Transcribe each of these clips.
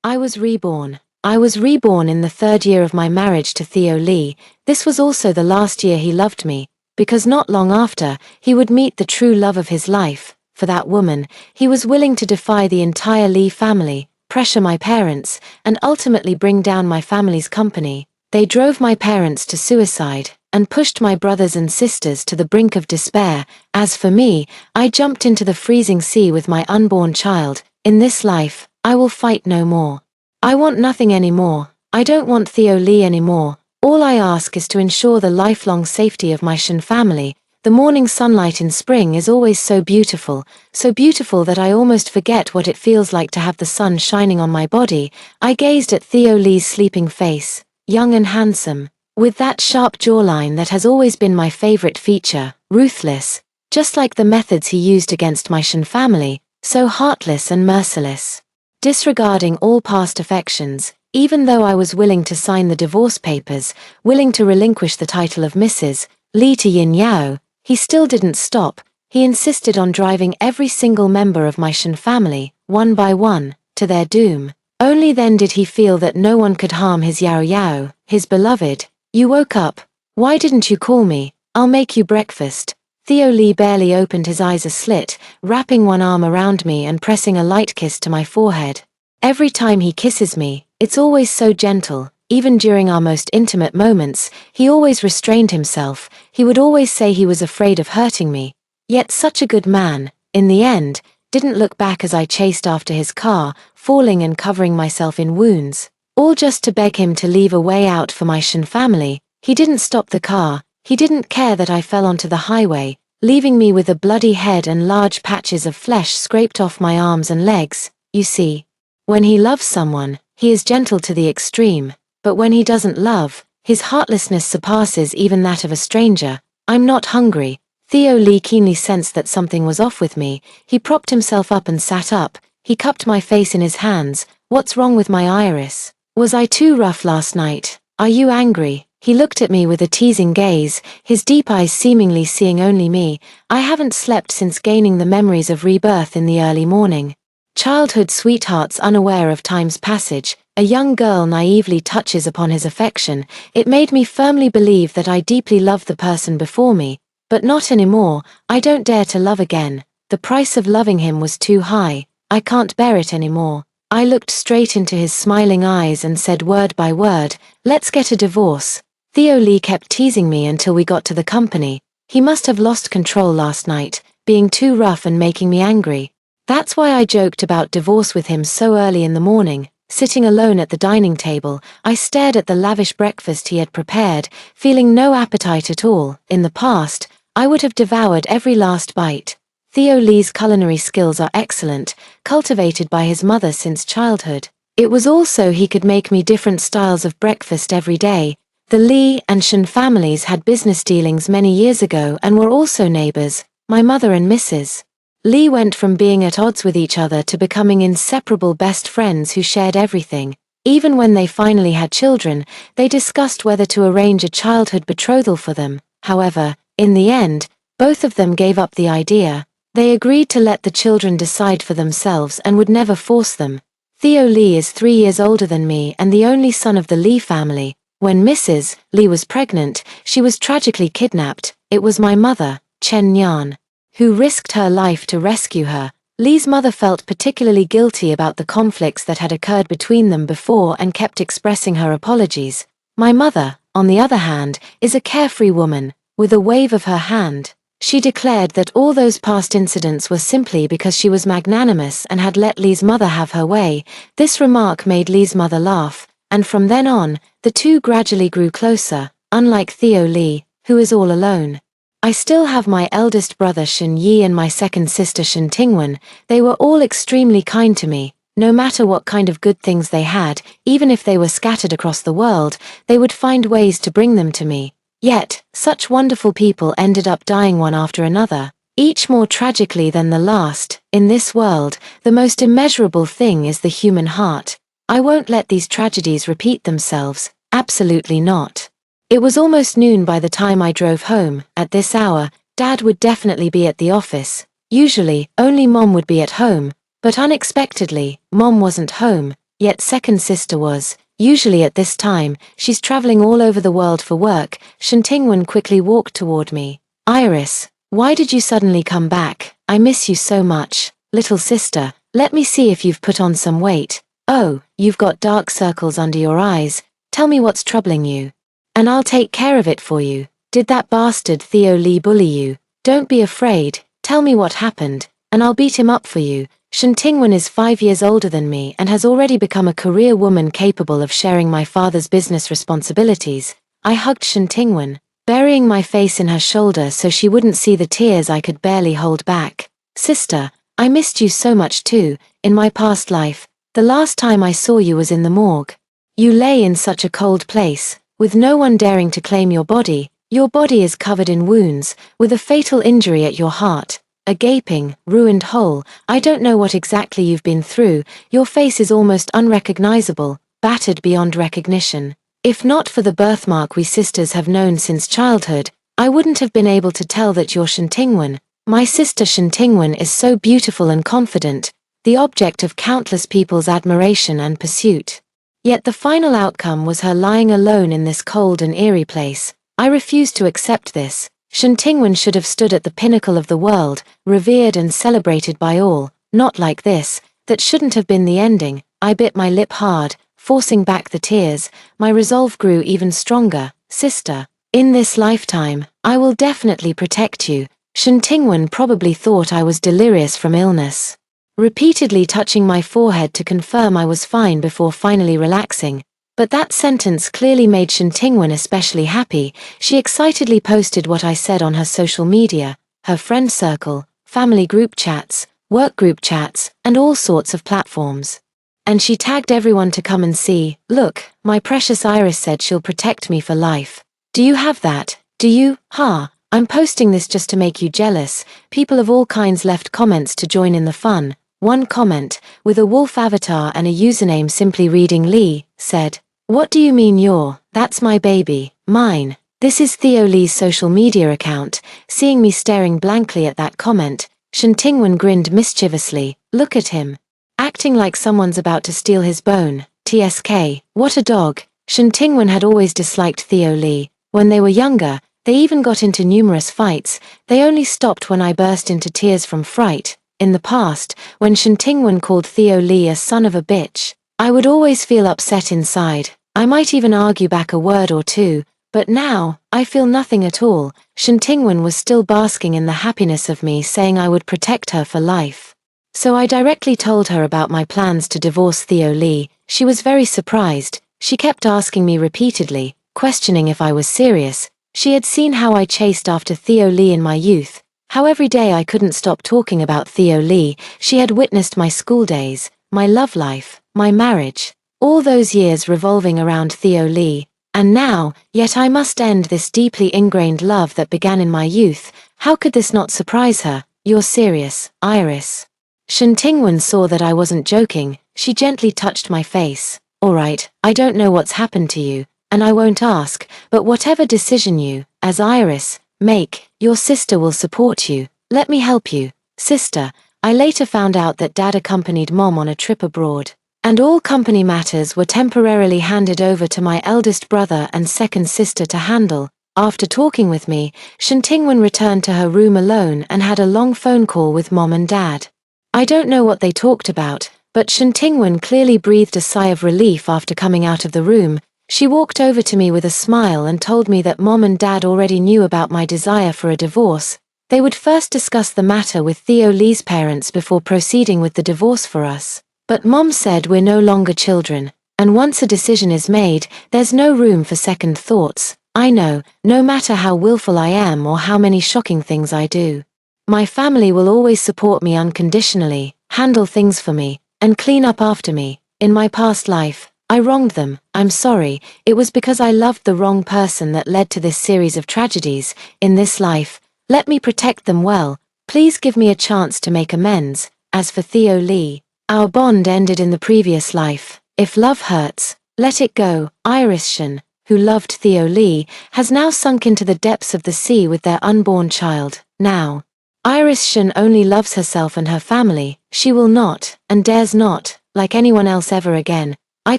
I was reborn. I was reborn in the third year of my marriage to Theo Lee. This was also the last year he loved me, because not long after, he would meet the true love of his life. For that woman, he was willing to defy the entire Lee family, pressure my parents, and ultimately bring down my family's company. They drove my parents to suicide, and pushed my brothers and sisters to the brink of despair. As for me, I jumped into the freezing sea with my unborn child. In this life, I will fight no more. I want nothing anymore. I don't want Theo Lee anymore. All I ask is to ensure the lifelong safety of my Shen family. The morning sunlight in spring is always so beautiful that I almost forget what it feels like to have the sun shining on my body. I gazed at Theo Lee's sleeping face, young and handsome, with that sharp jawline that has always been my favorite feature, ruthless, just like the methods he used against my Shen family, so heartless and merciless. Disregarding all past affections, even though I was willing to sign the divorce papers, willing to relinquish the title of Mrs. Lee to Yin Yao, he still didn't stop. He insisted on driving every single member of my Shen family, one by one, to their doom. Only then did he feel that no one could harm his Yao Yao, his beloved. You woke up. Why didn't you call me? I'll make you breakfast. Theo Lee barely opened his eyes a slit, wrapping one arm around me and pressing a light kiss to my forehead. Every time he kisses me, it's always so gentle. Even during our most intimate moments, he always restrained himself. He would always say he was afraid of hurting me. Yet such a good man, in the end, didn't look back as I chased after his car, falling and covering myself in wounds, all just to beg him to leave a way out for my Shen family. He didn't stop the car. He didn't care that I fell onto the highway, leaving me with a bloody head and large patches of flesh scraped off my arms and legs. You see, when he loves someone, he is gentle to the extreme. But when he doesn't love, his heartlessness surpasses even that of a stranger. I'm not hungry. Theo Lee keenly sensed that something was off with me. He propped himself up and sat up. He cupped my face in his hands. What's wrong with my iris? Was I too rough last night? Are you angry? He looked at me with a teasing gaze, his deep eyes seemingly seeing only me. I haven't slept since gaining the memories of rebirth in the early morning. Childhood sweethearts unaware of time's passage, a young girl naively touches upon his affection. It made me firmly believe that I deeply loved the person before me, but not anymore. I don't dare to love again. The price of loving him was too high. I can't bear it anymore. I looked straight into his smiling eyes and said word by word, let's get a divorce. Theo Lee kept teasing me until we got to the company. He must have lost control last night, being too rough and making me angry. That's why I joked about divorce with him so early in the morning. Sitting alone at the dining table, I stared at the lavish breakfast he had prepared, feeling no appetite at all. In the past, I would have devoured every last bite. Theo Lee's culinary skills are excellent, cultivated by his mother since childhood. It was also he could make me different styles of breakfast every day. The Lee and Shen families had business dealings many years ago and were also neighbors. My mother and Mrs. Lee went from being at odds with each other to becoming inseparable best friends who shared everything. Even when they finally had children, they discussed whether to arrange a childhood betrothal for them. However, in the end, both of them gave up the idea. They agreed to let the children decide for themselves and would never force them. Theo Lee is 3 years older than me and the only son of the Lee family. When Mrs. Lee was pregnant, she was tragically kidnapped. It was my mother, Chen Yan, who risked her life to rescue her. Lee's mother felt particularly guilty about the conflicts that had occurred between them before and kept expressing her apologies. My mother, on the other hand, is a carefree woman. With a wave of her hand, she declared that all those past incidents were simply because she was magnanimous and had let Lee's mother have her way. This remark made Lee's mother laugh, and from then on, the two gradually grew closer, unlike Theo Lee, who is all alone. I still have my eldest brother Shen Yi and my second sister Shen Tingwen. They were all extremely kind to me. No matter what kind of good things they had, even if they were scattered across the world, they would find ways to bring them to me. Yet, such wonderful people ended up dying one after another, each more tragically than the last. In this world, the most immeasurable thing is the human heart. I won't let these tragedies repeat themselves, absolutely not. It was almost noon by the time I drove home. At this hour, Dad would definitely be at the office. Usually, only Mom would be at home, but unexpectedly, Mom wasn't home. yet second sister was. Usually at this time, she's traveling all over the world for work. Shen Tingwen quickly walked toward me. Iris, why did you suddenly come back? I miss you so much. Little sister, let me see if you've put on some weight. Oh, you've got dark circles under your eyes. Tell me what's troubling you. And I'll take care of it for you. Did that bastard Theo Lee bully you? Don't be afraid. Tell me what happened, and I'll beat him up for you. Shen Tingwen is 5 years older than me and has already become a career woman capable of sharing my father's business responsibilities. I hugged Shen Tingwen, burying my face in her shoulder so she wouldn't see the tears I could barely hold back. Sister, I missed you so much too. In my past life, the last time I saw you was in the morgue. You lay in such a cold place, with no one daring to claim your body. Your body is covered in wounds, with a fatal injury at your heart. A gaping, ruined hole. I don't know what exactly you've been through. Your face is almost unrecognizable, battered beyond recognition. If not for the birthmark we sisters have known since childhood, I wouldn't have been able to tell that you're Shen Tingwen. My sister Shen Tingwen is so beautiful and confident, the object of countless people's admiration and pursuit. Yet the final outcome was her lying alone in this cold and eerie place. I refuse to accept this. Shen Tingwen should have stood at the pinnacle of the world, revered and celebrated by all, not like this. That shouldn't have been the ending. I bit my lip hard, forcing back the tears. My resolve grew even stronger. Sister, in this lifetime, I will definitely protect you. Shen Tingwen probably thought I was delirious from illness, repeatedly touching my forehead to confirm I was fine before finally relaxing. But that sentence clearly made Shen Tingwen especially happy. She excitedly posted what I said on her social media, her friend circle, family group chats, work group chats, and all sorts of platforms. And she tagged everyone to come and see. Look, my precious Iris said she'll protect me for life. Do you have that? Do you? I'm posting this just to make you jealous. People of all kinds left comments to join in the fun. One comment, with a wolf avatar and a username simply reading Lee, said, "What do you mean you're? That's my baby, mine." This is Theo Lee's social media account. Seeing me staring blankly at that comment, Shen Tingwen grinned mischievously. Look at him. Acting like someone's about to steal his bone. TSK, what a dog. Shen Tingwen had always disliked Theo Lee. When they were younger, they even got into numerous fights. They only stopped when I burst into tears from fright. In the past, when Shen Tingwen called Theo Lee a son of a bitch, I would always feel upset inside. I might even argue back a word or two, but now, I feel nothing at all. Shen Tingwen was still basking in the happiness of me saying I would protect her for life. So I directly told her about my plans to divorce Theo Lee. She was very surprised. She kept asking me repeatedly, questioning if I was serious. She had seen how I chased after Theo Lee in my youth, how every day I couldn't stop talking about Theo Lee. She had witnessed my school days, my love life, my marriage, all those years revolving around Theo Lee. And now, yet I must end this deeply ingrained love that began in my youth. How could this not surprise her? You're serious, Iris. Shen Tingwen saw that I wasn't joking. She gently touched my face. All right, I don't know what's happened to you, and I won't ask, but whatever decision you, as Iris, make, your sister will support you. Let me help you. Sister, I later found out that Dad accompanied Mom on a trip abroad, and all company matters were temporarily handed over to my eldest brother and second sister to handle. After talking with me, Shen Tingwen returned to her room alone and had a long phone call with Mom and Dad. I don't know what they talked about, but Shen Tingwen clearly breathed a sigh of relief after coming out of the room. She walked over to me with a smile and told me that Mom and Dad already knew about my desire for a divorce. They would first discuss the matter with Theo Lee's parents before proceeding with the divorce for us. But Mom said we're no longer children, and once a decision is made, there's no room for second thoughts. I know, no matter how willful I am or how many shocking things I do, my family will always support me unconditionally, handle things for me, and clean up after me. In my past life, I wronged them. I'm sorry. It was because I loved the wrong person that led to this series of tragedies. In this life, let me protect them well. Please give me a chance to make amends. As for Theo Lee, our bond ended in the previous life. If love hurts, let it go. Iris Shen, who loved Theo Lee, has now sunk into the depths of the sea with their unborn child. Now, Iris Shen only loves herself and her family. She will not, and dares not, like anyone else ever again. I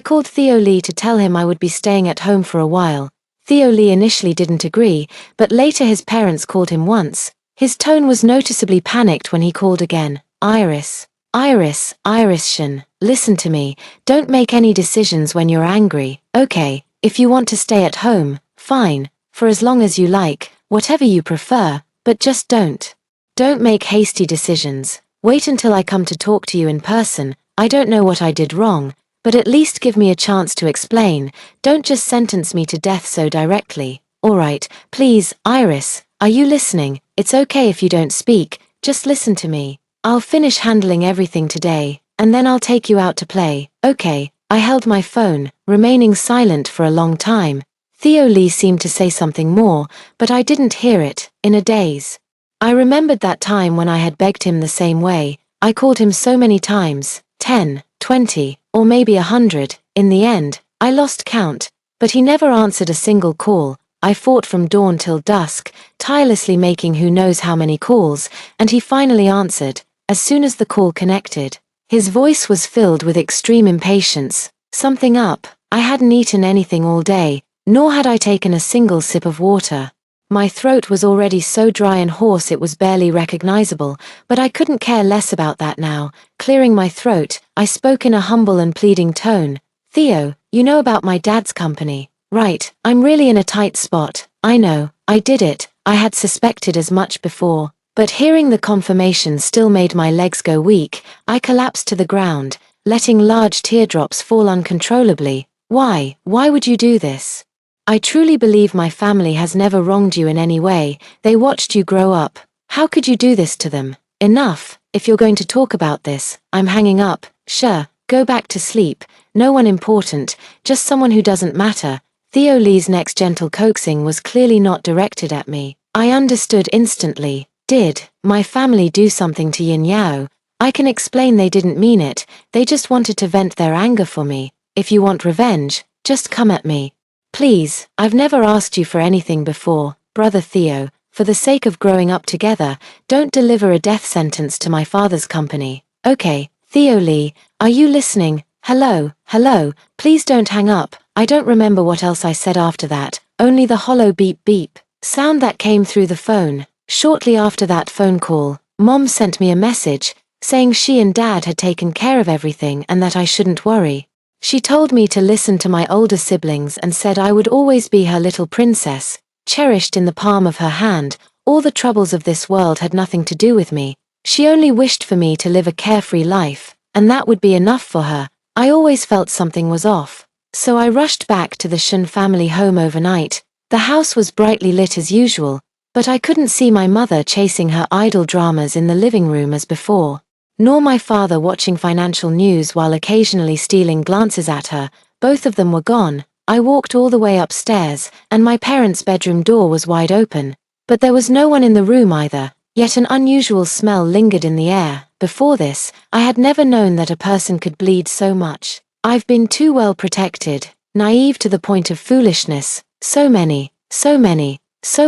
called Theo Lee to tell him I would be staying at home for a while. Theo Lee initially didn't agree, but later his parents called him once. His tone was noticeably panicked when he called again. Iris. Iris-shan, listen to me, don't make any decisions when you're angry, okay? If you want to stay at home, fine, for as long as you like, whatever you prefer, but just don't. Don't make hasty decisions. Wait until I come to talk to you in person. I don't know what I did wrong, but at least give me a chance to explain. Don't just sentence me to death so directly. Alright, please, Iris, are you listening? It's okay if you don't speak, just listen to me. I'll finish handling everything today, and then I'll take you out to play, okay? I held my phone, remaining silent for a long time. Theo Lee seemed to say something more, but I didn't hear it, in a daze. I remembered that time when I had begged him the same way. I called him so many times, 10, 20, or maybe 100. In the end, I lost count, but he never answered a single call. I fought from dawn till dusk, tirelessly making who knows how many calls, and he finally answered. As soon as the call connected, his voice was filled with extreme impatience. Something up. I hadn't eaten anything all day, nor had I taken a single sip of water. My throat was already so dry and hoarse it was barely recognizable, but I couldn't care less about that now. Clearing my throat, I spoke in a humble and pleading tone. Theo, you know about my dad's company, right? I'm really in a tight spot. I know, I did it. I had suspected as much before. But hearing the confirmation still made my legs go weak. I collapsed to the ground, letting large teardrops fall uncontrollably. Why would you do this? I truly believe my family has never wronged you in any way. They watched you grow up. How could you do this to them? Enough. If you're going to talk about this, I'm hanging up. Sure, go back to sleep. No one important, just someone who doesn't matter. Theo Lee's next gentle coaxing was clearly not directed at me. I understood instantly. Did my family do something to Yin Yao? I can explain they didn't mean it, they just wanted to vent their anger for me. If you want revenge, just come at me. Please, I've never asked you for anything before, brother Theo. For the sake of growing up together, don't deliver a death sentence to my father's company. Okay, Theo Lee, are you listening? Hello, please don't hang up. I don't remember what else I said after that, only the hollow beep beep sound that came through the phone. Shortly after that phone call, Mom sent me a message, saying she and Dad had taken care of everything and that I shouldn't worry. She told me to listen to my older siblings and said I would always be her little princess, cherished in the palm of her hand. All the troubles of this world had nothing to do with me. She only wished for me to live a carefree life, and that would be enough for her. I always felt something was off. So I rushed back to the Shun family home overnight. The house was brightly lit as usual, but I couldn't see my mother chasing her idol dramas in the living room as before, nor my father watching financial news while occasionally stealing glances at her. Both of them were gone. I walked all the way upstairs, and my parents' bedroom door was wide open, but there was no one in the room either, yet an unusual smell lingered in the air. Before this, I had never known that a person could bleed so much. I've been too well protected, naive to the point of foolishness. So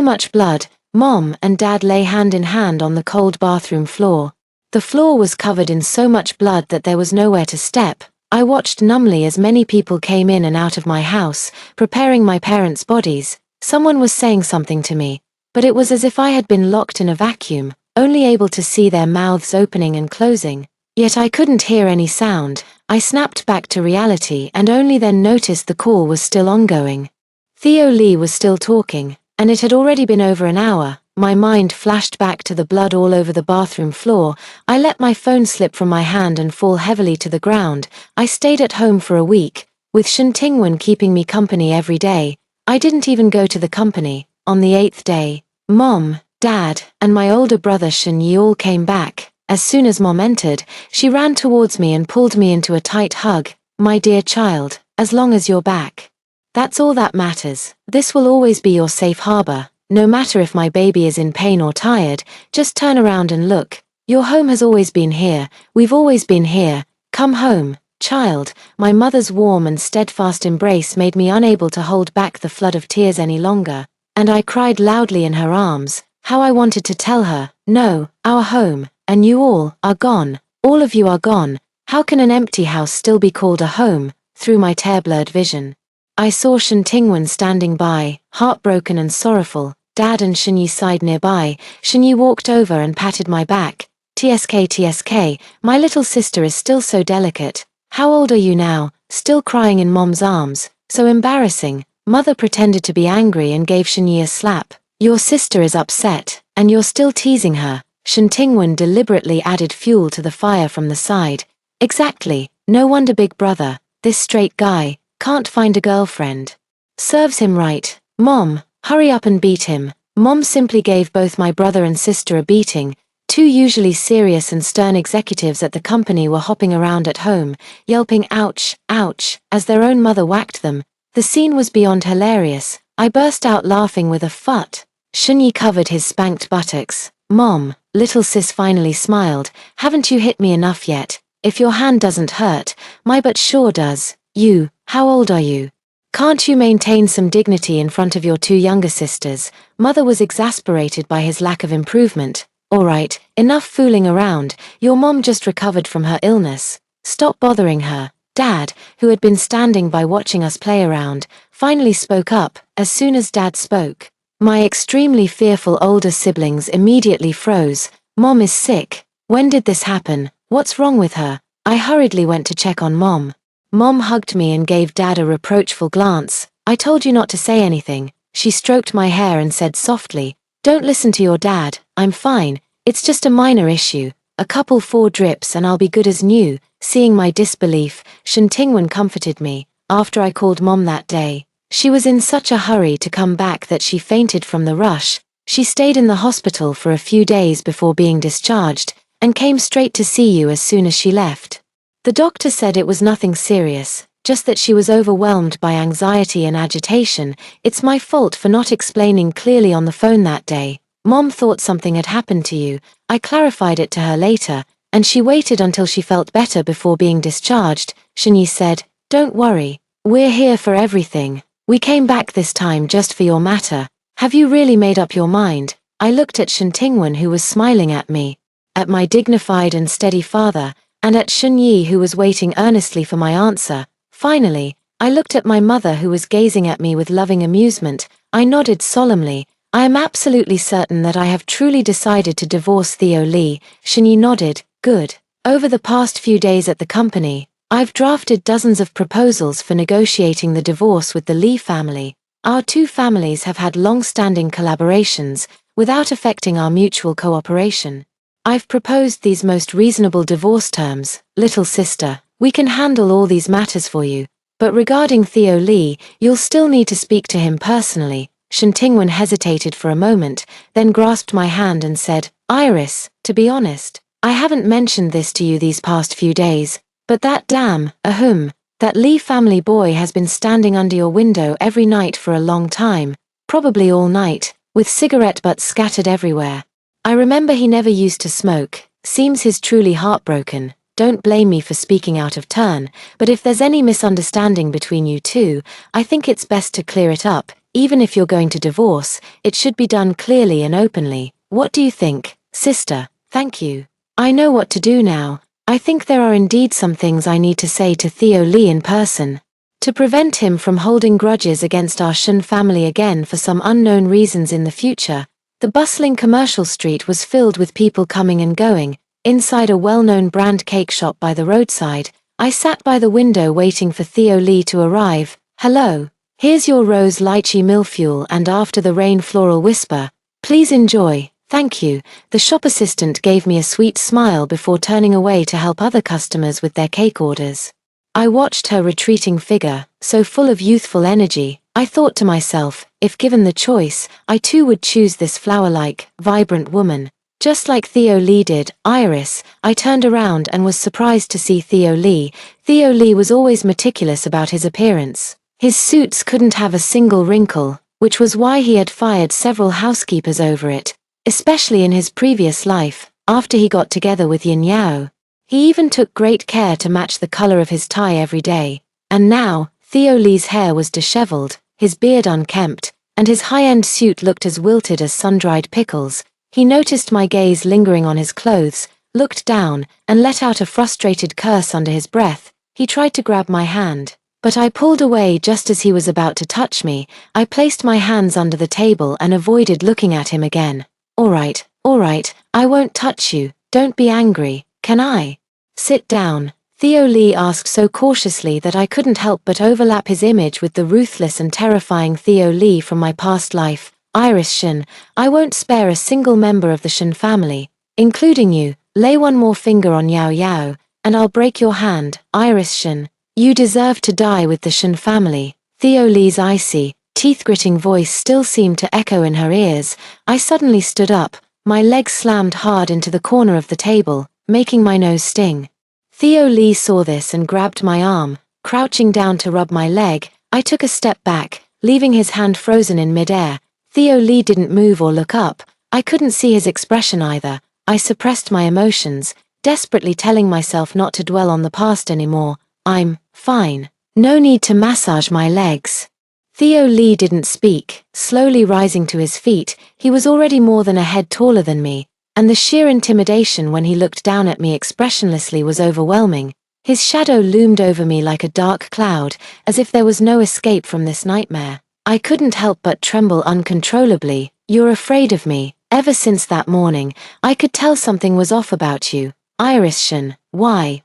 much blood. Mom and Dad lay hand in hand on the cold bathroom floor. The floor was covered in so much blood that there was nowhere to step. I watched numbly as many people came in and out of my house, preparing my parents' bodies. Someone was saying something to me, but it was as if I had been locked in a vacuum, only able to see their mouths opening and closing. Yet I couldn't hear any sound. I snapped back to reality and only then noticed the call was still ongoing. Theo Lee was still talking, and it had already been over an hour. My mind flashed back to the blood all over the bathroom floor. I let my phone slip from my hand and fall heavily to the ground. I stayed at home for a week, with Shen Tingwen keeping me company every day. I didn't even go to the company. On the 8th day, Mom, Dad, and my older brother Shen Yi all came back. As soon as Mom entered, she ran towards me and pulled me into a tight hug. My dear child, as long as you're back, that's all that matters. This will always be your safe harbor. No matter if my baby is in pain or tired, just turn around and look. Your home has always been here. We've always been here. Come home, child. My mother's warm and steadfast embrace made me unable to hold back the flood of tears any longer, and I cried loudly in her arms. How I wanted to tell her, no, our home, and you all, are gone. All of you are gone. How can an empty house still be called a home? Through my tear-blurred vision, I saw Shen Tingwen standing by, heartbroken and sorrowful. Dad and Shenyi sighed nearby. Shenyi walked over and patted my back. TSK TSK, my little sister is still so delicate. How old are you now? Still crying in Mom's arms. So embarrassing. Mother pretended to be angry and gave Shenyi a slap. Your sister is upset, and you're still teasing her. Shen Tingwen deliberately added fuel to the fire from the side. Exactly, no wonder Big Brother, this straight guy, can't find a girlfriend. Serves him right. Mom, hurry up and beat him. Mom simply gave both my brother and sister a beating. Two usually serious and stern executives at the company were hopping around at home, yelping ouch, ouch, as their own mother whacked them. The scene was beyond hilarious. I burst out laughing with a phut. Shenyi covered his spanked buttocks. Mom, little sis finally smiled. Haven't you hit me enough yet? If your hand doesn't hurt, my butt sure does. You, how old are you? Can't you maintain some dignity in front of your two younger sisters? Mother was exasperated by his lack of improvement. Alright, enough fooling around. Your mom just recovered from her illness. Stop bothering her. Dad, who had been standing by watching us play around, finally spoke up. As soon as Dad spoke, my extremely fearful older siblings immediately froze. Mom is sick. When did this happen? What's wrong with her? I hurriedly went to check on Mom. Mom hugged me and gave Dad a reproachful glance. I told you not to say anything. She stroked my hair and said softly, don't listen to your dad, I'm fine, it's just a minor issue. A couple 4 drips and I'll be good as new. Seeing my disbelief, Shen Tingwen comforted me. After I called Mom that day, she was in such a hurry to come back that she fainted from the rush. She stayed in the hospital for a few days before being discharged, and came straight to see you as soon as she left. The doctor said it was nothing serious, just that she was overwhelmed by anxiety and agitation. It's my fault for not explaining clearly on the phone that day. Mom thought something had happened to you. I clarified it to her later, and she waited until she felt better before being discharged. Shenyi said, don't worry, we're here for everything. We came back this time just for your matter. Have you really made up your mind? I looked at Shen Tingwen, who was smiling at me, at my dignified and steady father, and at Shenyi, who was waiting earnestly for my answer. Finally, I looked at my mother, who was gazing at me with loving amusement. I nodded solemnly. I am absolutely certain that I have truly decided to divorce Theo Lee. Shenyi nodded. Good. Over the past few days at the company, I've drafted dozens of proposals for negotiating the divorce with the Lee family. Our two families have had long-standing collaborations, without affecting our mutual cooperation. I've proposed these most reasonable divorce terms. Little sister, we can handle all these matters for you. But regarding Theo Lee, you'll still need to speak to him personally. Shen Tingwen hesitated for a moment, then grasped my hand and said, Iris, to be honest, I haven't mentioned this to you these past few days, but that that Lee family boy has been standing under your window every night for a long time, probably all night, with cigarette butts scattered everywhere. I remember he never used to smoke. Seems he's truly heartbroken. Don't blame me for speaking out of turn, but if there's any misunderstanding between you two, I think it's best to clear it up. Even if you're going to divorce, it should be done clearly and openly. What do you think, sister? Thank you. I know what to do now. I think there are indeed some things I need to say to Theo Lee in person, to prevent him from holding grudges against our Shen family again for some unknown reasons in the future. The bustling commercial street was filled with people coming and going. Inside a well-known brand cake shop by the roadside, I sat by the window waiting for Theo Lee to arrive. Hello. Here's your rose lychee millfuel and after the rain floral whisper. Please enjoy. Thank you. The shop assistant gave me a sweet smile before turning away to help other customers with their cake orders. I watched her retreating figure, so full of youthful energy. I thought to myself, if given the choice, I too would choose this flower-like, vibrant woman. Just like Theo Lee did. Iris, I turned around and was surprised to see Theo Lee. Theo Lee was always meticulous about his appearance. His suits couldn't have a single wrinkle, which was why he had fired several housekeepers over it, especially in his previous life, after he got together with Yin Yao. He even took great care to match the color of his tie every day. And now, Theo Lee's hair was disheveled, his beard unkempt, and his high-end suit looked as wilted as sun-dried pickles. He noticed my gaze lingering on his clothes. looked down, and let out a frustrated curse under his breath. He tried to grab my hand, but I pulled away just as he was about to touch me. I placed my hands under the table and avoided looking at him again. All right, I won't touch you, don't be angry, can I? Sit down, Theo Lee asked so cautiously that I couldn't help but overlap his image with the ruthless and terrifying Theo Lee from my past life. Iris Shin, I won't spare a single member of the Shin family, including you. Lay one more finger on Yao Yao, and I'll break your hand. Iris Shin, you deserve to die with the Shin family. Theo Lee's icy, teeth-gritting voice still seemed to echo in her ears. I suddenly stood up, my legs slammed hard into the corner of the table, making my nose sting. Theo Lee saw this and grabbed my arm, crouching down to rub my leg. I took a step back, leaving his hand frozen in midair. Theo Lee didn't move or look up. I couldn't see his expression either. I suppressed my emotions, desperately telling myself not to dwell on the past anymore. I'm fine. No need to massage my legs. Theo Lee didn't speak, slowly rising to his feet. He was already more than a head taller than me, and the sheer intimidation when he looked down at me expressionlessly was overwhelming. His shadow loomed over me like a dark cloud, as if there was no escape from this nightmare. I couldn't help but tremble uncontrollably. You're afraid of me. Ever since that morning, I could tell something was off about you. Iris Shin, why?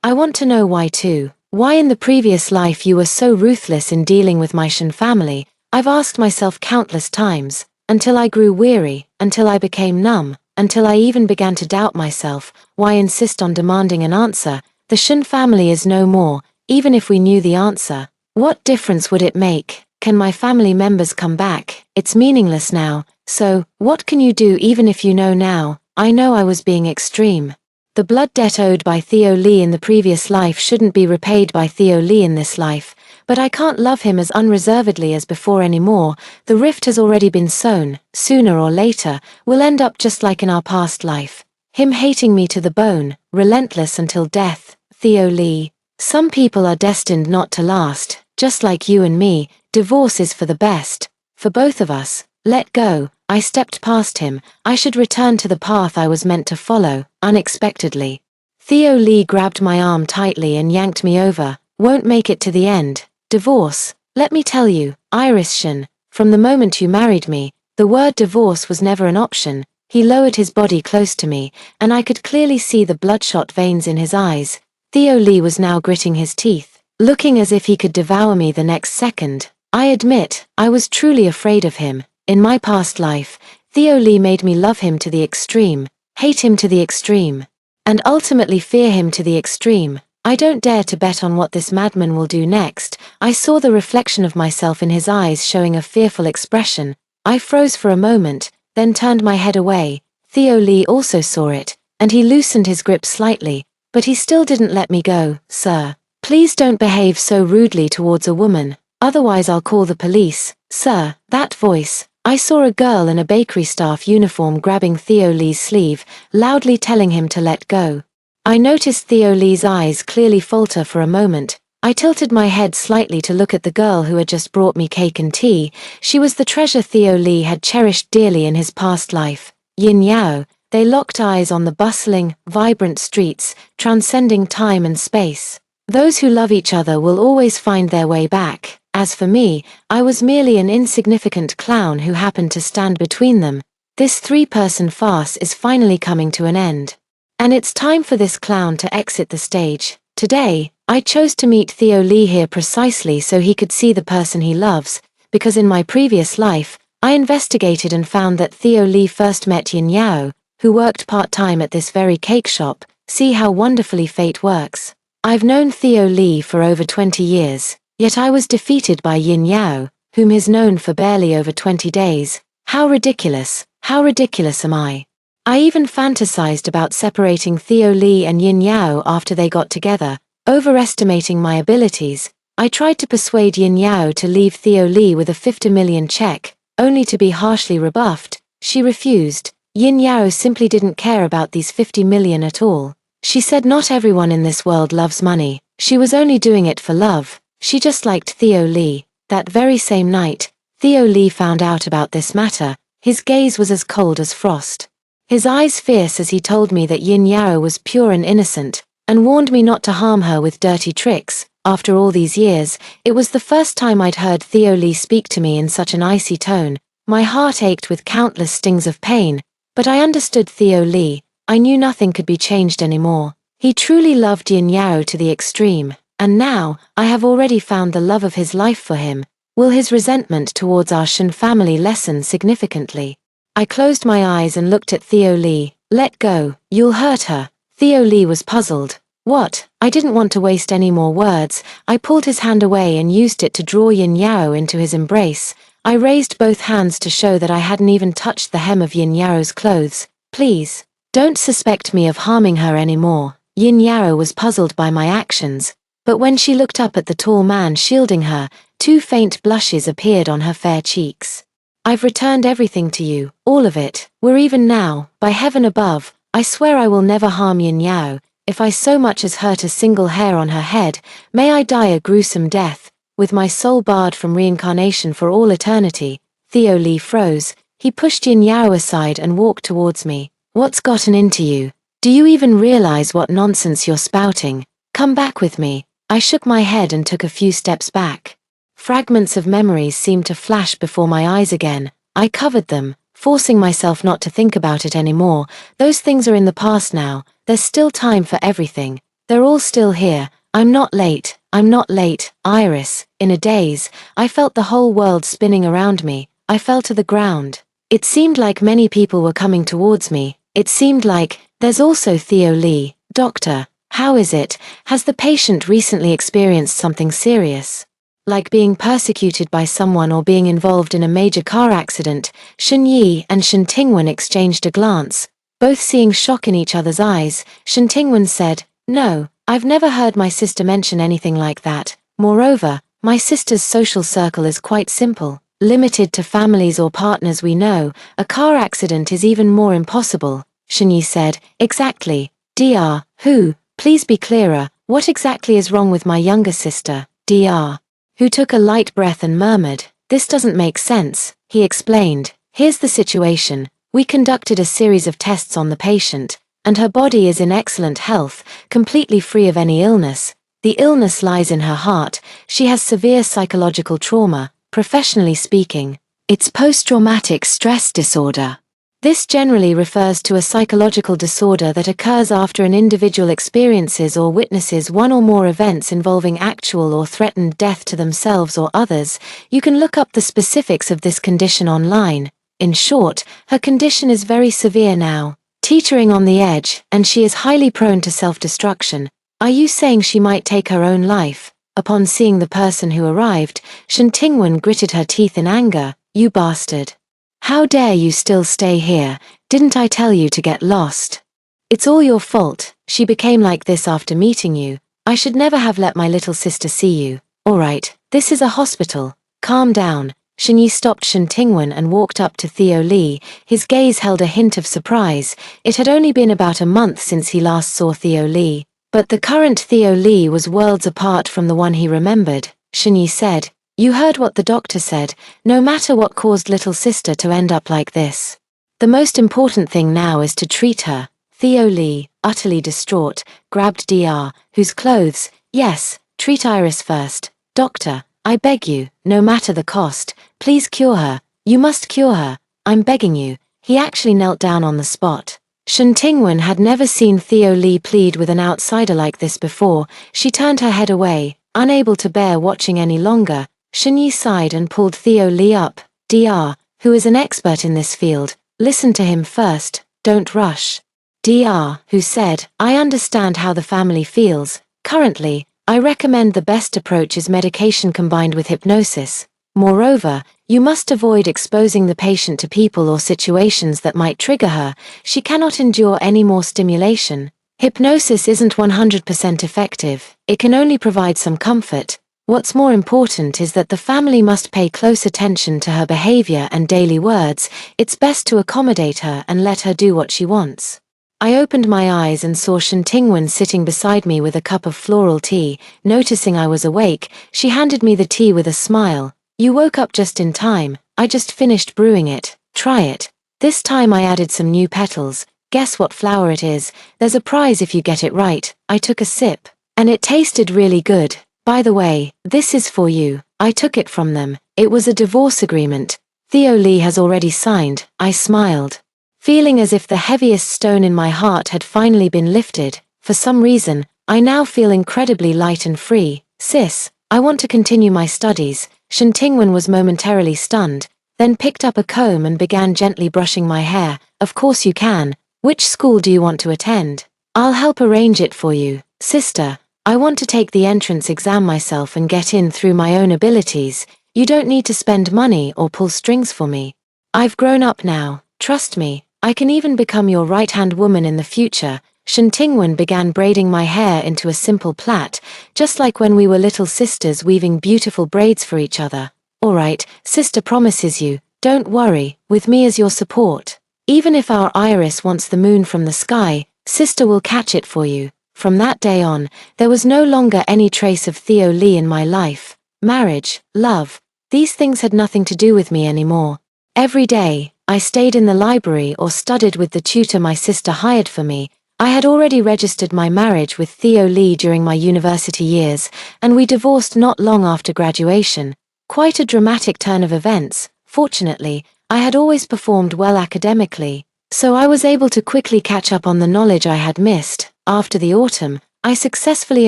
I want to know why too. Why in the previous life you were so ruthless in dealing with my Shin family. I've asked myself countless times, until I grew weary, until I became numb, until I even began to doubt myself. Why insist on demanding an answer? The Shin family is no more, even if we knew the answer. What difference would it make? Can my family members come back? It's meaningless now. So, what can you do even if you know now? I know I was being extreme. The blood debt owed by Theo Lee in the previous life shouldn't be repaid by Theo Lee in this life, but I can't love him as unreservedly as before anymore. The rift has already been sown. Sooner or later, we'll end up just like in our past life. Him hating me to the bone, relentless until death. Theo Lee. Some people are destined not to last, just like you and me. Divorce is for the best. For both of us. Let go. I stepped past him. I should return to the path I was meant to follow, unexpectedly. Theo Lee grabbed my arm tightly and yanked me over. Won't make it to the end. Divorce. Let me tell you, Iris Shin, from the moment you married me, the word divorce was never an option. He lowered his body close to me, and I could clearly see the bloodshot veins in his eyes. Theo Lee was now gritting his teeth, looking as if he could devour me the next second. I admit, I was truly afraid of him. In my past life, Theo Lee made me love him to the extreme, hate him to the extreme, and ultimately fear him to the extreme. I don't dare to bet on what this madman will do next. I saw the reflection of myself in his eyes showing a fearful expression. I froze for a moment, then turned my head away. Theo Lee also saw it, and he loosened his grip slightly, but he still didn't let me go. Sir, please don't behave so rudely towards a woman, otherwise I'll call the police. Sir, that voice. I saw a girl in a bakery staff uniform grabbing Theo Lee's sleeve, loudly telling him to let go. I noticed Theo Lee's eyes clearly falter for a moment. I tilted my head slightly to look at the girl who had just brought me cake and tea. She was the treasure Theo Lee had cherished dearly in his past life. Yin Yao. They locked eyes on the bustling, vibrant streets, transcending time and space. Those who love each other will always find their way back. As for me, I was merely an insignificant clown who happened to stand between them. This three-person farce is finally coming to an end. And it's time for this clown to exit the stage. Today, I chose to meet Theo Lee here precisely so he could see the person he loves, because in my previous life, I investigated and found that Theo Lee first met Yin Yao, who worked part-time at this very cake shop. See how wonderfully fate works. I've known Theo Lee for over 20 years. Yet I was defeated by Yin Yao, whom he's known for barely over 20 days. How ridiculous am I? I even fantasized about separating Theo Lee and Yin Yao after they got together, overestimating my abilities. I tried to persuade Yin Yao to leave Theo Lee with a 50 million check, only to be harshly rebuffed. She refused. Yin Yao simply didn't care about these 50 million at all. She said not everyone in this world loves money. She was only doing it for love. She just liked Theo Lee. That very same night, Theo Lee found out about this matter. His gaze was as cold as frost. his eyes fierce as he told me that Yin Yao was pure and innocent, and warned me not to harm her with dirty tricks. After all these years, it was the first time I'd heard Theo Lee speak to me in such an icy tone. My heart ached with countless stings of pain, but I understood Theo Lee. I knew nothing could be changed anymore. He truly loved Yin Yao to the extreme, and now, I have already found the love of his life for him. Will his resentment towards our Shen family lessen significantly? I closed my eyes and looked at Theo Lee. Let go, you'll hurt her. Theo Lee was puzzled. What? I didn't want to waste any more words. I pulled his hand away and used it to draw Yin Yao into his embrace. I raised both hands to show that I hadn't even touched the hem of Yin Yao's clothes. Please, don't suspect me of harming her anymore. Yin Yao was puzzled by my actions, but when she looked up at the tall man shielding her, 2 faint blushes appeared on her fair cheeks. I've returned everything to you, all of it. We're even now, by heaven above. I swear I will never harm Yin Yao. If I so much as hurt a single hair on her head, may I die a gruesome death, with my soul barred from reincarnation for all eternity. Theo Lee froze. He pushed Yin Yao aside and walked towards me. What's gotten into you? Do you even realize what nonsense you're spouting? Come back with me. I shook my head and took a few steps back. Fragments of memories seemed to flash before my eyes again. I covered them, forcing myself not to think about it anymore. Those things are in the past now. There's still time for everything. They're all still here. I'm not late. I'm not late. Iris, in a daze, I felt the whole world spinning around me. I fell to the ground. It seemed like many people were coming towards me. It seemed like, there's also Theo Lee. Doctor, how is it? Has the patient recently experienced something serious? Like being persecuted by someone or being involved in a major car accident? Shen Yi and Shen Tingwen exchanged a glance, both seeing shock in each other's eyes. Shen Tingwen said, No, I've never heard my sister mention anything like that. Moreover, my sister's social circle is quite simple, limited to families or partners we know. A car accident is even more impossible. Shen Yi said, Exactly. Dr. Who? Please be clearer. What exactly is wrong with my younger sister? Dr. Who took a light breath and murmured, This doesn't make sense. He explained, Here's the situation. We conducted a series of tests on the patient, and her body is in excellent health, completely free of any illness. The illness lies in her heart. She has severe psychological trauma. Professionally speaking, it's post-traumatic stress disorder. This generally refers to a psychological disorder that occurs after an individual experiences or witnesses one or more events involving actual or threatened death to themselves or others. You can look up the specifics of this condition online. In short, her condition is very severe now, teetering on the edge, and she is highly prone to self-destruction. Are you saying she might take her own life? Upon seeing the person who arrived, Shen Tingwen gritted her teeth in anger. You bastard. How dare you still stay here? Didn't I tell you to get lost? It's all your fault. She became like this after meeting you. I should never have let my little sister see you. Alright, this is a hospital. Calm down. Shen Yi stopped Shen Tingwen and walked up to Theo Lee. His gaze held a hint of surprise. It had only been about a month since he last saw Theo Lee. But the current Theo Lee was worlds apart from the one he remembered. Shen Yi said, You heard what the doctor said. No matter what caused little sister to end up like this. The most important thing now is to treat her. Theo Lee, utterly distraught, grabbed Dr. Whose clothes. Yes, treat Iris first. Doctor, I beg you, no matter the cost, please cure her. You must cure her. I'm begging you. He actually knelt down on the spot. Shen Tingwen had never seen Theo Lee plead with an outsider like this before. She turned her head away, unable to bear watching any longer. Shen Yi sighed and pulled Theo Lee up. Dr. Who is an expert in this field, listen to him first, don't rush. Dr. Who said, I understand how the family feels. Currently, I recommend the best approach is medication combined with hypnosis. Moreover, you must avoid exposing the patient to people or situations that might trigger her. She cannot endure any more stimulation. Hypnosis isn't 100% effective. It can only provide some comfort. What's more important is that the family must pay close attention to her behavior and daily words. It's best to accommodate her and let her do what she wants. I opened my eyes and saw Shen Tingwen sitting beside me with a cup of floral tea. Noticing I was awake, she handed me the tea with a smile. You woke up just in time. I just finished brewing it. Try it. This time I added some new petals. Guess what flower it is? There's a prize if you get it right. I took a sip. And it tasted really good. By the way, this is for you. I took it from them. It was a divorce agreement. Theo Lee has already signed. I smiled, feeling as if the heaviest stone in my heart had finally been lifted. For some reason, I now feel incredibly light and free. Sis, I want to continue my studies. Shen Tingwen was momentarily stunned, then picked up a comb and began gently brushing my hair. Of course you can. Which school do you want to attend? I'll help arrange it for you. Sister, I want to take the entrance exam myself and get in through my own abilities. You don't need to spend money or pull strings for me. I've grown up now. Trust me, I can even become your right-hand woman in the future. Shen Tingwen began braiding my hair into a simple plait, just like when we were little sisters weaving beautiful braids for each other. Alright, sister promises you, don't worry, with me as your support. Even if our Iris wants the moon from the sky, sister will catch it for you. From that day on, there was no longer any trace of Theo Lee in my life. Marriage, love, these things had nothing to do with me anymore. Every day, I stayed in the library or studied with the tutor my sister hired for me. I had already registered my marriage with Theo Lee during my university years, and we divorced not long after graduation. Quite a dramatic turn of events. Fortunately, I had always performed well academically, so I was able to quickly catch up on the knowledge I had missed. After the autumn, I successfully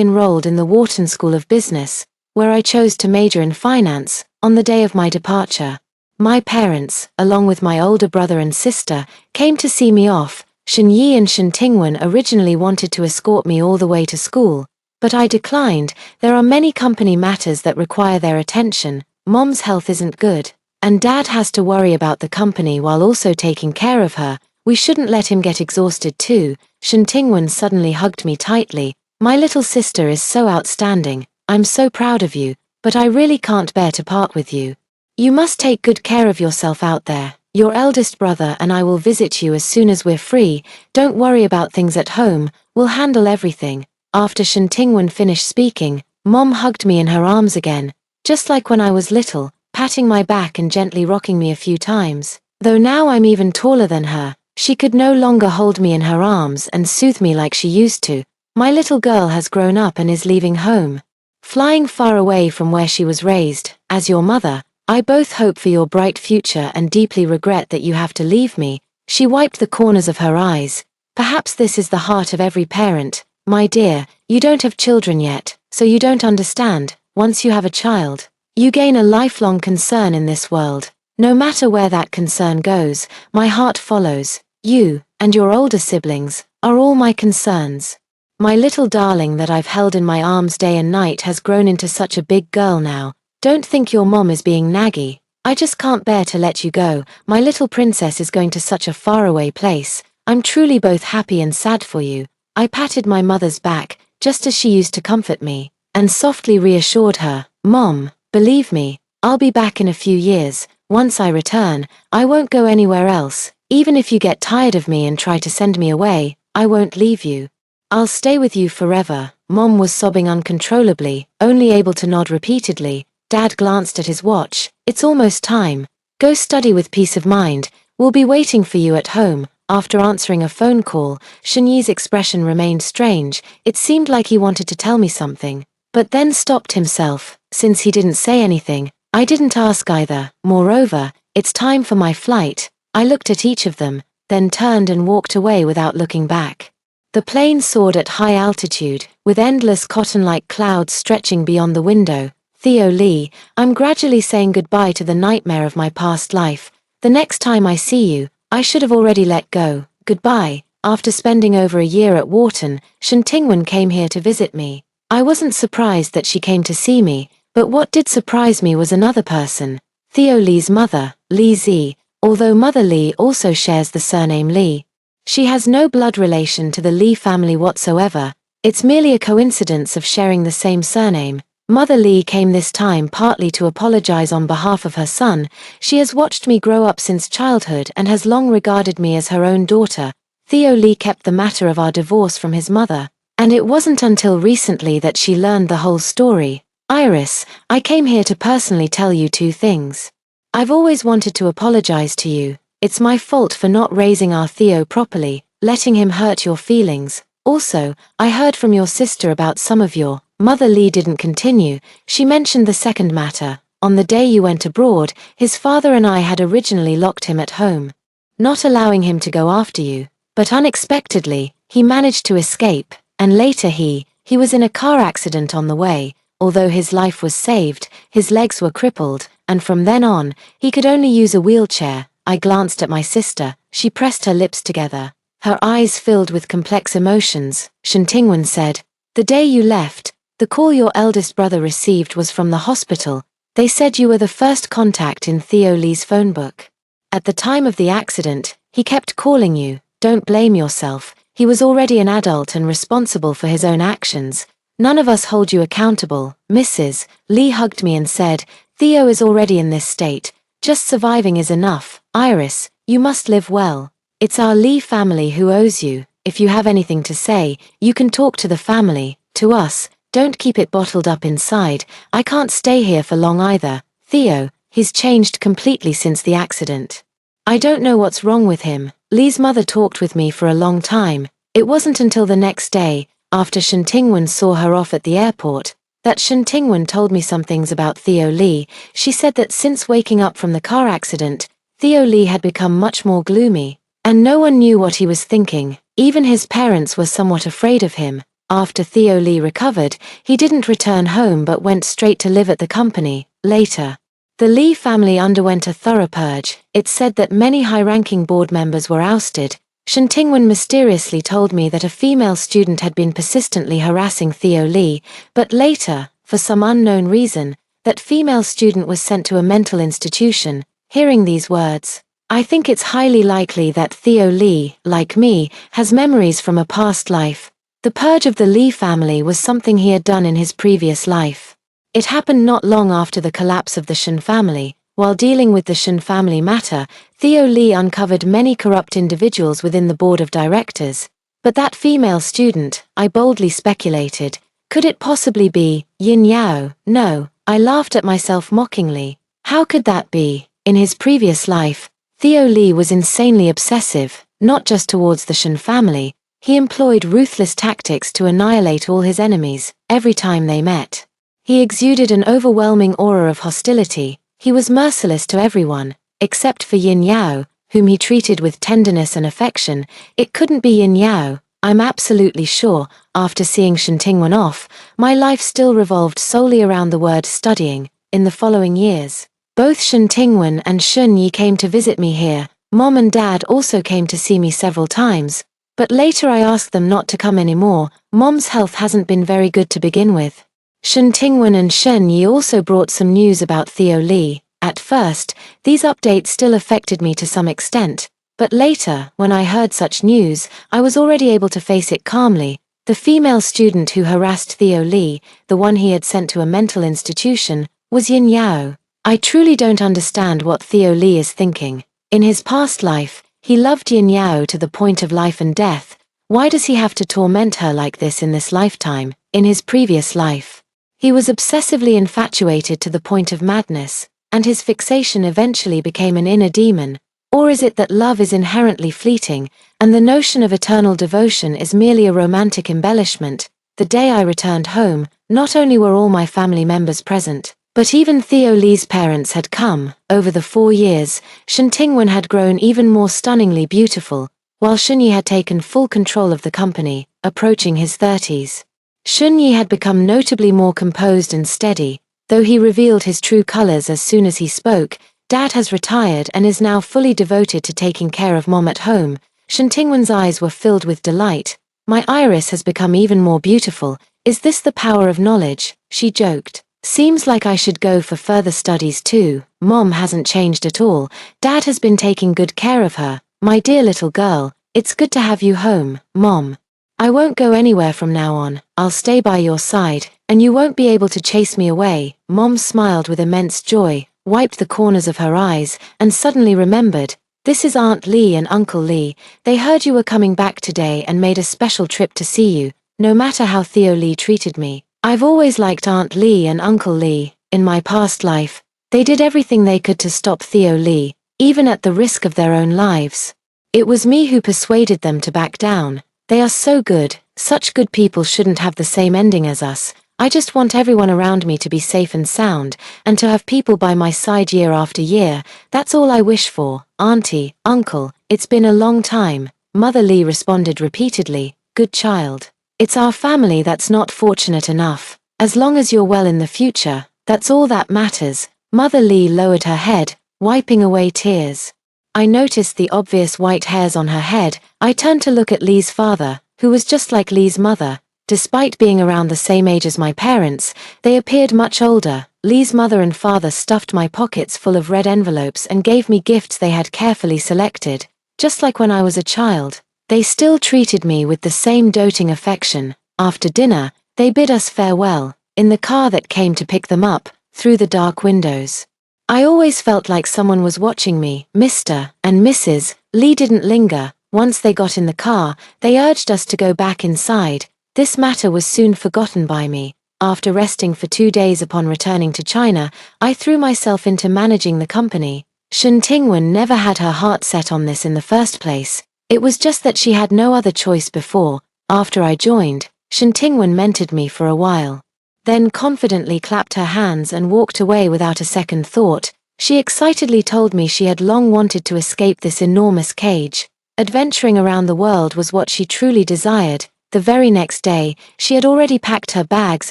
enrolled in the Wharton School of Business, where I chose to major in finance. On the day of my departure, my parents, along with my older brother and sister, came to see me off. Shen Yi and Shen Tingwen originally wanted to escort me all the way to school, but I declined. There are many company matters that require their attention. Mom's health isn't good, and Dad has to worry about the company while also taking care of her. We shouldn't let him get exhausted too. Shen Tingwen suddenly hugged me tightly. My little sister is so outstanding. I'm so proud of you, but I really can't bear to part with you. You must take good care of yourself out there. Your eldest brother and I will visit you as soon as we're free. Don't worry about things at home, we'll handle everything. After Shen Tingwen finished speaking, Mom hugged me in her arms again, just like when I was little, patting my back and gently rocking me a few times. Though now I'm even taller than her, she could no longer hold me in her arms and soothe me like she used to. My little girl has grown up and is leaving home, flying far away from where she was raised. As your mother, I both hope for your bright future and deeply regret that you have to leave me. She wiped the corners of her eyes. Perhaps this is the heart of every parent. My dear, you don't have children yet, so you don't understand. Once you have a child, you gain a lifelong concern in this world. No matter where that concern goes, my heart follows. You, and your older siblings, are all my concerns. My little darling that I've held in my arms day and night has grown into such a big girl now. Don't think your mom is being naggy. I just can't bear to let you go. My little princess is going to such a faraway place. I'm truly both happy and sad for you. I patted my mother's back, just as she used to comfort me, and softly reassured her. Mom, believe me, I'll be back in a few years. Once I return, I won't go anywhere else. Even if you get tired of me and try to send me away, I won't leave you. I'll stay with you forever. Mom was sobbing uncontrollably, only able to nod repeatedly. Dad glanced at his watch. It's almost time. Go study with peace of mind. We'll be waiting for you at home. After answering a phone call, Shen Yi's expression remained strange. It seemed like he wanted to tell me something, but then stopped himself. Since he didn't say anything, I didn't ask either. Moreover, it's time for my flight. I looked at each of them, then turned and walked away without looking back. The plane soared at high altitude, with endless cotton-like clouds stretching beyond the window. Theo Lee, I'm gradually saying goodbye to the nightmare of my past life. The next time I see you, I should have already let go. Goodbye. After spending over a year at Wharton, Shen Tingwen came here to visit me. I wasn't surprised that she came to see me, but what did surprise me was another person. Theo Lee's mother, Li Zi, although Mother Lee also shares the surname Lee. She has no blood relation to the Lee family whatsoever. It's merely a coincidence of sharing the same surname. Mother Lee came this time partly to apologize on behalf of her son. She has watched me grow up since childhood and has long regarded me as her own daughter. Theo Lee kept the matter of our divorce from his mother, and it wasn't until recently that she learned the whole story. Iris, I came here to personally tell you two things. I've always wanted to apologize to you. It's my fault for not raising our Theo properly, letting him hurt your feelings. Also, I heard from your sister about some of your mother. Lee didn't continue. She mentioned the second matter. On the day you went abroad, his father and I had originally locked him at home, not allowing him to go after you. But unexpectedly, he managed to escape, and later he was in a car accident on the way. Although his life was saved, his legs were crippled, and from then on, he could only use a wheelchair. I glanced at my sister. She pressed her lips together, her eyes filled with complex emotions. Shin Tingwen said, "The day you left, the call your eldest brother received was from the hospital. They said you were the first contact in Theo Lee's phone book. At the time of the accident, he kept calling you. Don't blame yourself. He was already an adult and responsible for his own actions. None of us hold you accountable." Mrs. Lee hugged me and said, "Theo is already in this state. Just surviving is enough. Iris, you must live well. It's our Lee family who owes you. If you have anything to say, you can talk to the family, to us. Don't keep it bottled up inside. I can't stay here for long either. Theo, he's changed completely since the accident. I don't know what's wrong with him." Lee's mother talked with me for a long time. It wasn't until the next day, after Shin Tingwen saw her off at the airport, that Shin Tingwen told me some things about Theo Lee. She said that since waking up from the car accident, Theo Lee had become much more gloomy, and no one knew what he was thinking. Even his parents were somewhat afraid of him. After Theo Lee recovered, he didn't return home but went straight to live at the company. Later, the Lee family underwent a thorough purge. It said that many high-ranking board members were ousted. Shin Tingwen mysteriously told me that a female student had been persistently harassing Theo Lee, but later, for some unknown reason, that female student was sent to a mental institution. Hearing these words, I think it's highly likely that Theo Lee, like me, has memories from a past life. The purge of the Lee family was something he had done in his previous life. It happened not long after the collapse of the Shin family. While dealing with the Shin family matter, Theo Lee uncovered many corrupt individuals within the board of directors. But that female student, I boldly speculated, could it possibly be Yin Yao? No, I laughed at myself mockingly. How could that be? In his previous life, Theo Lee was insanely obsessive, not just towards the Shin family. He employed ruthless tactics to annihilate all his enemies, every time they met. He exuded an overwhelming aura of hostility. He was merciless to everyone, except for Yin Yao, whom he treated with tenderness and affection. It couldn't be Yin Yao, I'm absolutely sure. After seeing Shin Tingwen off, my life still revolved solely around the word studying. In the following years, both Shin Tingwen and Shun Yi came to visit me here. Mom and Dad also came to see me several times, but later I asked them not to come anymore. Mom's health hasn't been very good to begin with. Shin Tingwen and Shun Yi also brought some news about Theo Lee. At first, these updates still affected me to some extent, but later, when I heard such news, I was already able to face it calmly. The female student who harassed Theo Lee, the one he had sent to a mental institution, was Yin Yao. I truly don't understand what Theo Lee is thinking. In his past life, he loved Yin Yao to the point of life and death. Why does he have to torment her like this in this lifetime? In his previous life, he was obsessively infatuated to the point of madness, and his fixation eventually became an inner demon. Or is it that love is inherently fleeting, and the notion of eternal devotion is merely a romantic embellishment? The day I returned home, not only were all my family members present, but even Theo Lee's parents had come. Over the 4 years, Shin Tingwen had grown even more stunningly beautiful, while Shun Yi had taken full control of the company, approaching his 30s. Shun Yi had become notably more composed and steady, though he revealed his true colors as soon as he spoke. Dad has retired and is now fully devoted to taking care of Mom at home. Shin Tingwen's eyes were filled with delight. My Iris has become even more beautiful. Is this the power of knowledge? She joked. Seems like I should go for further studies too. Mom hasn't changed at all. Dad has been taking good care of her. My dear little girl, it's good to have you home, Mom. I won't go anywhere from now on. I'll stay by your side, and you won't be able to chase me away. Mom smiled with immense joy, wiped the corners of her eyes, and suddenly remembered. This is Aunt Lee and Uncle Lee. They heard you were coming back today and made a special trip to see you. No matter how Theo Lee treated me, I've always liked Aunt Lee and Uncle Lee. In my past life, they did everything they could to stop Theo Lee. even at the risk of their own lives. It was me who persuaded them to back down. They are so good, such good people shouldn't have the same ending as us. I just want everyone around me to be safe and sound, and to have people by my side year after year. That's all I wish for. Auntie, uncle, it's been a long time. Mother Lee responded repeatedly, good child. It's our family that's not fortunate enough. As long as you're well in the future, that's all that matters. Mother Lee lowered her head, wiping away tears. I noticed the obvious white hairs on her head. I turned to look at Lee's father, who was just like Lee's mother. Despite being around the same age as my parents, they appeared much older. Lee's mother and father stuffed my pockets full of red envelopes and gave me gifts they had carefully selected. Just like when I was a child, they still treated me with the same doting affection. After dinner, they bid us farewell, in the car that came to pick them up, through the dark windows. I always felt like someone was watching me. Mr. and Mrs. Lee didn't linger. Once they got in the car, they urged us to go back inside. This matter was soon forgotten by me. After resting for 2 days upon returning to China, I threw myself into managing the company. Shen Tingwen never had her heart set on this in the first place. It was just that she had no other choice before. After I joined, Shen Tingwen mentored me for a while. Then confidently clapped her hands and walked away without a second thought. She excitedly told me she had long wanted to escape this enormous cage. Adventuring around the world was what she truly desired. The very next day, she had already packed her bags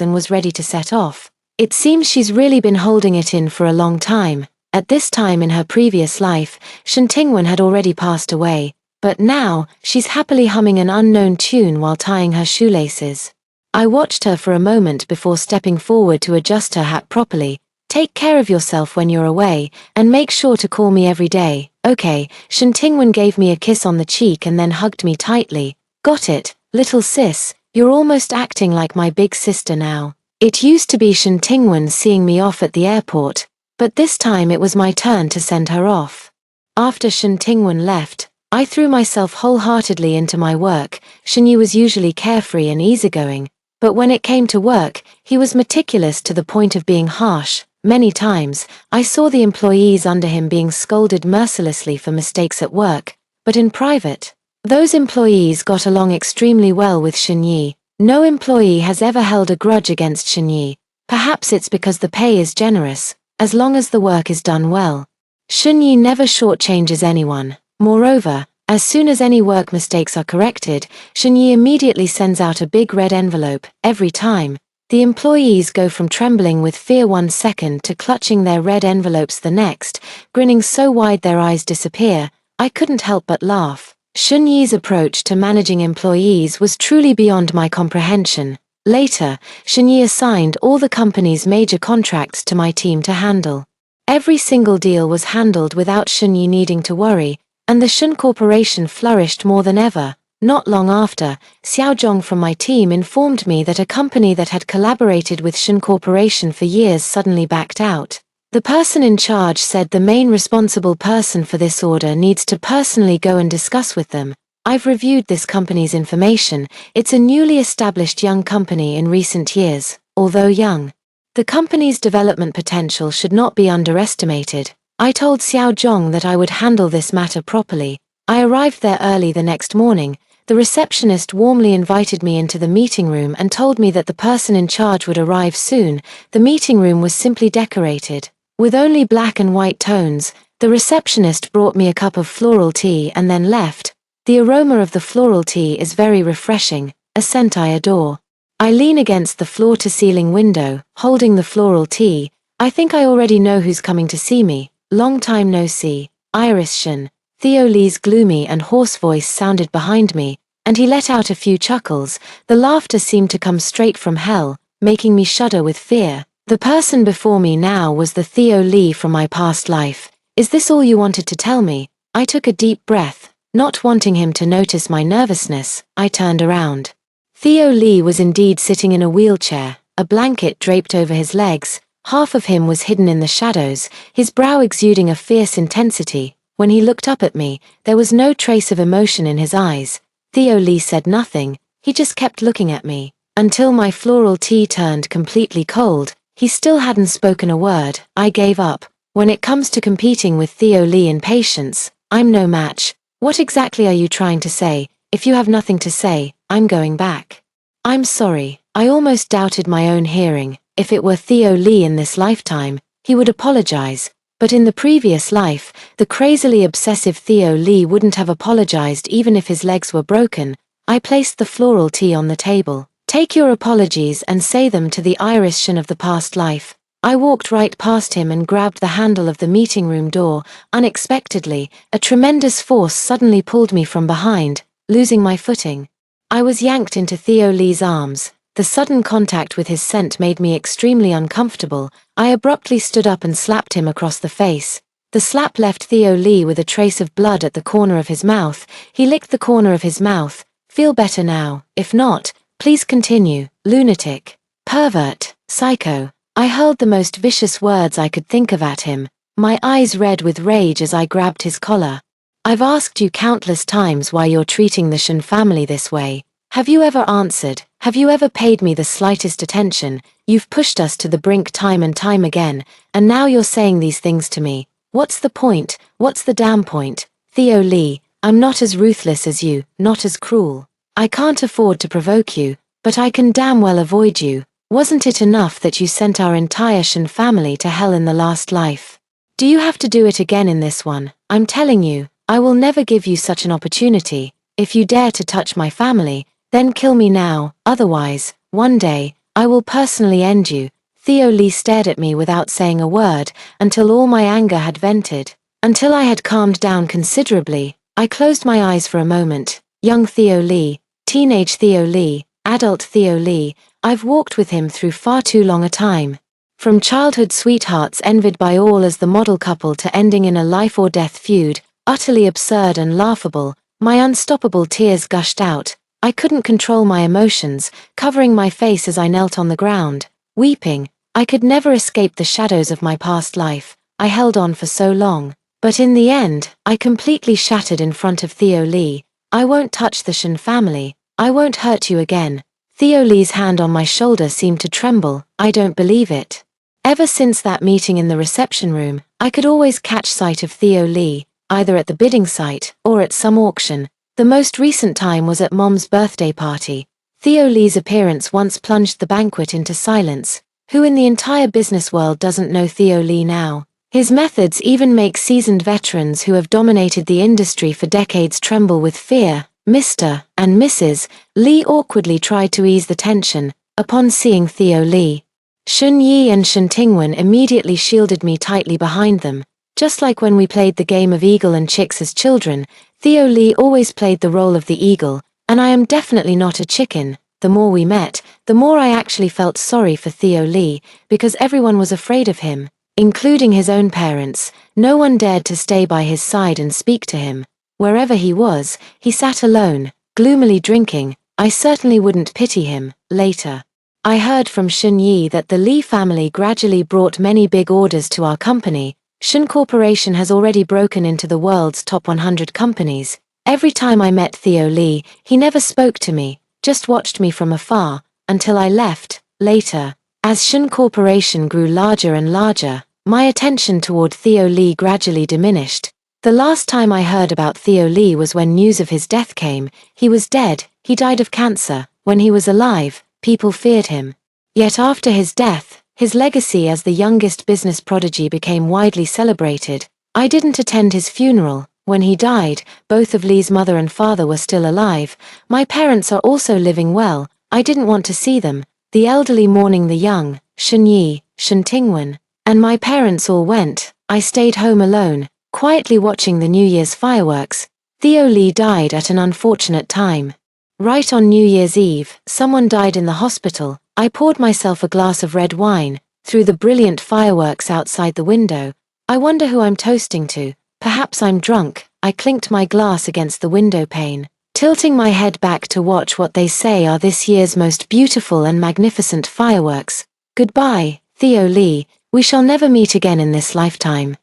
and was ready to set off. It seems she's really been holding it in for a long time. At this time in her previous life, Shen Tingwen had already passed away, but now, she's happily humming an unknown tune while tying her shoelaces. I watched her for a moment before stepping forward to adjust her hat properly. Take care of yourself when you're away, and make sure to call me every day. Okay. Shen Tingwen gave me a kiss on the cheek and then hugged me tightly. Got it, little sis, you're almost acting like my big sister now. It used to be Shen Tingwen seeing me off at the airport, but this time it was my turn to send her off. After Shen Tingwen left, I threw myself wholeheartedly into my work. Shen Yi was usually carefree and easygoing, but when it came to work, he was meticulous to the point of being harsh. Many times, I saw the employees under him being scolded mercilessly for mistakes at work, but in private, those employees got along extremely well with Shen Yi. No employee has ever held a grudge against Shen Yi. Perhaps it's because the pay is generous, as long as the work is done well. Shen Yi never shortchanges anyone. Moreover, as soon as any work mistakes are corrected, Shen Yi immediately sends out a big red envelope. Every time, the employees go from trembling with fear 1 second to clutching their red envelopes the next, grinning so wide their eyes disappear. I couldn't help but laugh. Shen Yi's approach to managing employees was truly beyond my comprehension. Later, Shen Yi assigned all the company's major contracts to my team to handle. Every single deal was handled without Shen Yi needing to worry, and the Shen Corporation flourished more than ever. Not long after, Xiao Zhong from my team informed me that a company that had collaborated with Shen Corporation for years suddenly backed out. The person in charge said the main responsible person for this order needs to personally go and discuss with them. I've reviewed this company's information. It's a newly established young company in recent years, although young. The company's development potential should not be underestimated. I told Xiao Zhong that I would handle this matter properly. I arrived there early the next morning. The receptionist warmly invited me into the meeting room and told me that the person in charge would arrive soon. The meeting room was simply decorated with only black and white tones. The receptionist brought me a cup of floral tea and then left. The aroma of the floral tea is very refreshing, a scent I adore. I lean against the floor-to-ceiling window, holding the floral tea. I think I already know who's coming to see me. Long time no see. Iris Shen. Theo Lee's gloomy and hoarse voice sounded behind me, and he let out a few chuckles. The laughter seemed to come straight from hell, making me shudder with fear. The person before me now was the Theo Lee from my past life. Is this all you wanted to tell me? I took a deep breath. Not wanting him to notice my nervousness, I turned around. Theo Lee was indeed sitting in a wheelchair, a blanket draped over his legs. Half of him was hidden in the shadows, his brow exuding a fierce intensity. When he looked up at me, there was no trace of emotion in his eyes. Theo Lee said nothing, he just kept looking at me. Until my floral tea turned completely cold, he still hadn't spoken a word. I gave up. When it comes to competing with Theo Lee in patience, I'm no match. What exactly are you trying to say? If you have nothing to say, I'm going back. I'm sorry, I almost doubted my own hearing. If it were Theo Lee in this lifetime, he would apologize. But in the previous life, the crazily obsessive Theo Lee wouldn't have apologized even if his legs were broken. I placed the floral tea on the table. Take your apologies and say them to the Iris Shin of the past life. I walked right past him and grabbed the handle of the meeting room door. Unexpectedly, a tremendous force suddenly pulled me from behind, losing my footing. I was yanked into Theo Lee's arms. The sudden contact with his scent made me extremely uncomfortable. I abruptly stood up and slapped him across the face. The slap left Theo Lee with a trace of blood at the corner of his mouth. He licked the corner of his mouth. Feel better now? If not, please continue. Lunatic. Pervert. Psycho. I hurled the most vicious words I could think of at him, my eyes red with rage as I grabbed his collar. I've asked you countless times why you're treating the Shin family this way. Have you ever answered? Have you ever paid me the slightest attention? You've pushed us to the brink time and time again, and now you're saying these things to me. What's the point? What's the damn point? Theo Lee, I'm not as ruthless as you, not as cruel. I can't afford to provoke you, but I can damn well avoid you. Wasn't it enough that you sent our entire Shin family to hell in the last life? Do you have to do it again in this one? I'm telling you, I will never give you such an opportunity. If you dare to touch my family, then kill me now, otherwise, one day, I will personally end you. Theo Lee stared at me without saying a word, until all my anger had vented. Until I had calmed down considerably, I closed my eyes for a moment. Young Theo Lee, teenage Theo Lee, adult Theo Lee, I've walked with him through far too long a time. From childhood sweethearts envied by all as the model couple to ending in a life-or-death feud, utterly absurd and laughable, my unstoppable tears gushed out. I couldn't control my emotions, covering my face as I knelt on the ground, weeping. I could never escape the shadows of my past life. I held on for so long. But in the end, I completely shattered in front of Theo Lee. I won't touch the Shin family. I won't hurt you again. Theo Lee's hand on my shoulder seemed to tremble. I don't believe it. Ever since that meeting in the reception room, I could always catch sight of Theo Lee, either at the bidding site or at some auction. The most recent time was at Mom's birthday party. Theo Lee's appearance once plunged the banquet into silence. Who in the entire business world doesn't know Theo Lee now? His methods even make seasoned veterans who have dominated the industry for decades tremble with fear. Mr. and Mrs. Lee awkwardly tried to ease the tension upon seeing Theo Lee. Shun Yi and Shin Tingwen immediately shielded me tightly behind them. Just like when we played the game of eagle and chicks as children, Theo Lee always played the role of the eagle, and I am definitely not a chicken. The more we met, the more I actually felt sorry for Theo Lee, because everyone was afraid of him, including his own parents. No one dared to stay by his side and speak to him. Wherever he was, he sat alone, gloomily drinking. I certainly wouldn't pity him. Later, I heard from Shun Yi that the Lee family gradually brought many big orders to our company. Shun Corporation has already broken into the world's top 100 companies. Every time I met Theo Lee, he never spoke to me, just watched me from afar, until I left. Later, as Shun Corporation grew larger and larger, my attention toward Theo Lee gradually diminished. The last time I heard about Theo Lee was when news of his death came. He was dead. He died of cancer. When he was alive, people feared him. Yet after his death, his legacy as the youngest business prodigy became widely celebrated. I didn't attend his funeral. When he died, both of Lee's mother and father were still alive. My parents are also living well. I didn't want to see them. The elderly mourning the young, Shun Yi, Shin Tingwen, and my parents all went. I stayed home alone, quietly watching the New Year's fireworks. Theo Lee died at an unfortunate time. Right on New Year's Eve, someone died in the hospital. I poured myself a glass of red wine, through the brilliant fireworks outside the window. I wonder who I'm toasting to. Perhaps I'm drunk. I clinked my glass against the window pane, tilting my head back to watch what they say are this year's most beautiful and magnificent fireworks. Goodbye, Theo Lee. We shall never meet again in this lifetime.